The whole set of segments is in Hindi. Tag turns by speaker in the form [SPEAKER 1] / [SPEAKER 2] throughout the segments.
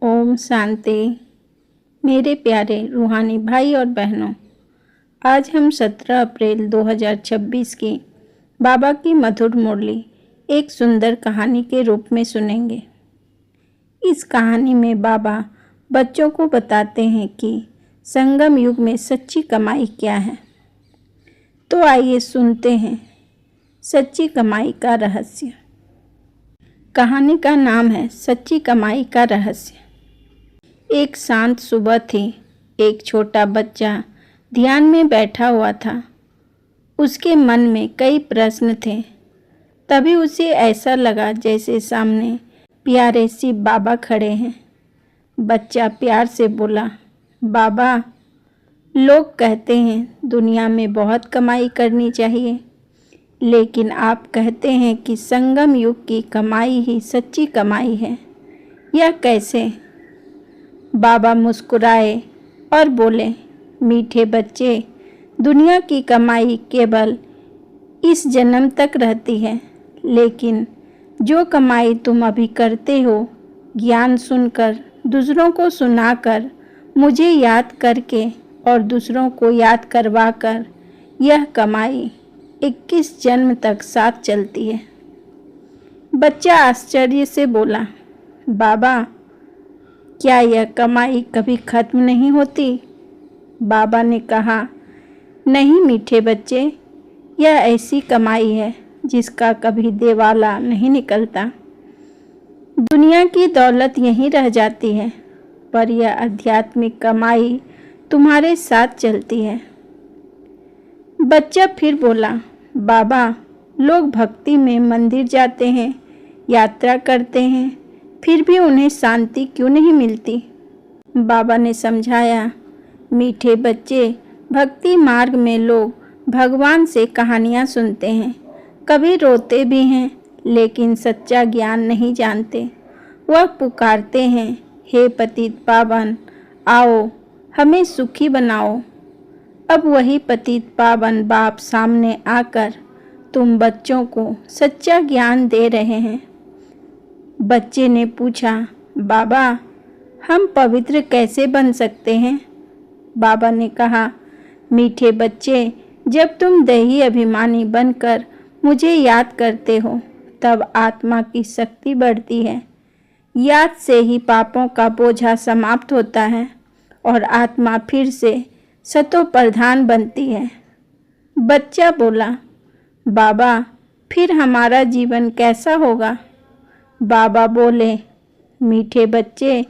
[SPEAKER 1] ओम शांति। मेरे प्यारे रूहानी भाई और बहनों, आज हम 17 अप्रैल 2026 की बाबा की मधुर मुरली एक सुंदर कहानी के रूप में सुनेंगे। इस कहानी में बाबा बच्चों को बताते हैं कि संगम युग में सच्ची कमाई क्या है। तो आइए सुनते हैं सच्ची कमाई का रहस्य। कहानी का नाम है सच्ची कमाई का रहस्य। एक शांत सुबह थी। एक छोटा बच्चा ध्यान में बैठा हुआ था। उसके मन में कई प्रश्न थे। तभी उसे ऐसा लगा जैसे सामने प्यारे शिव बाबा खड़े हैं। बच्चा प्यार से बोला, बाबा, लोग कहते हैं दुनिया में बहुत कमाई करनी चाहिए, लेकिन आप कहते हैं कि संगम युग की कमाई ही सच्ची कमाई है। यह कैसे? बाबा मुस्कुराए और बोले, मीठे बच्चे, दुनिया की कमाई केवल इस जन्म तक रहती है, लेकिन जो कमाई तुम अभी करते हो, ज्ञान सुनकर, दूसरों को सुनाकर, मुझे याद करके और दूसरों को याद करवाकर, यह कमाई 21 जन्म तक साथ चलती है। बच्चा आश्चर्य से बोला, बाबा, क्या यह कमाई कभी खत्म नहीं होती? बाबा ने कहा, नहीं मीठे बच्चे, यह ऐसी कमाई है जिसका कभी देवाला नहीं निकलता। दुनिया की दौलत यहीं रह जाती है, पर यह आध्यात्मिक कमाई तुम्हारे साथ चलती है। बच्चा फिर बोला, बाबा, लोग भक्ति में मंदिर जाते हैं, यात्रा करते हैं, फिर भी उन्हें शांति क्यों नहीं मिलती? बाबा ने समझाया, मीठे बच्चे, भक्ति मार्ग में लोग भगवान से कहानियाँ सुनते हैं, कभी रोते भी हैं, लेकिन सच्चा ज्ञान नहीं जानते। वह पुकारते हैं, हे पतित पावन, आओ हमें सुखी बनाओ। अब वही पतित पावन बाप सामने आकर तुम बच्चों को सच्चा ज्ञान दे रहे हैं। बच्चे ने पूछा, बाबा, हम पवित्र कैसे बन सकते हैं? बाबा ने कहा, मीठे बच्चे, जब तुम दैही अभिमानी बनकर मुझे याद करते हो, तब आत्मा की शक्ति बढ़ती है। याद से ही पापों का बोझा समाप्त होता है और आत्मा फिर से सतो प्रधान बनती है। बच्चा बोला, बाबा, फिर हमारा जीवन कैसा होगा? बाबा बोले, मीठे बच्चे,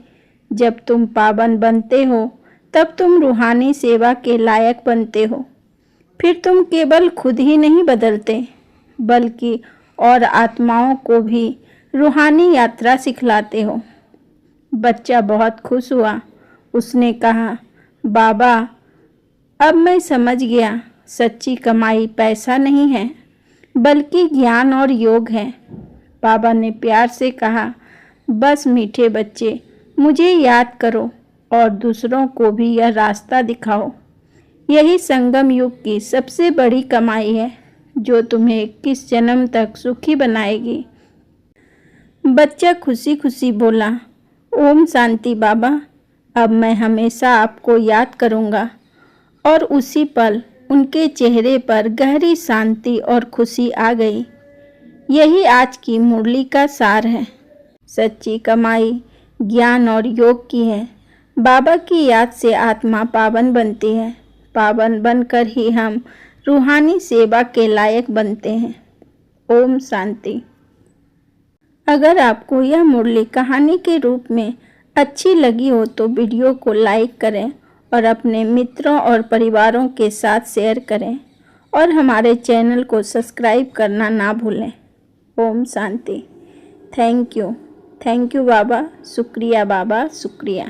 [SPEAKER 1] जब तुम पावन बनते हो, तब तुम रूहानी सेवा के लायक बनते हो। फिर तुम केवल खुद ही नहीं बदलते, बल्कि और आत्माओं को भी रूहानी यात्रा सिखलाते हो। बच्चा बहुत खुश हुआ। उसने कहा, बाबा, अब मैं समझ गया, सच्ची कमाई पैसा नहीं है, बल्कि ज्ञान और योग है। बाबा ने प्यार से कहा, बस मीठे बच्चे, मुझे याद करो और दूसरों को भी यह रास्ता दिखाओ। यही संगम युग की सबसे बड़ी कमाई है, जो तुम्हें 21 जन्म तक सुखी बनाएगी। बच्चा खुशी खुशी बोला, ओम शांति बाबा, अब मैं हमेशा आपको याद करूँगा। और उसी पल उनके चेहरे पर गहरी शांति और खुशी आ गई। यही आज की मुरली का सार है। सच्ची कमाई ज्ञान और योग की है। बाबा की याद से आत्मा पावन बनती है। पावन बनकर ही हम रूहानी सेवा के लायक बनते हैं। ओम शांति। अगर आपको यह मुरली कहानी के रूप में अच्छी लगी हो तो वीडियो को लाइक करें और अपने मित्रों और परिवारों के साथ शेयर करें और हमारे चैनल को सब्सक्राइब करना ना भूलें। ओम शांति। थैंक यू बाबा, शुक्रिया बाबा, शुक्रिया।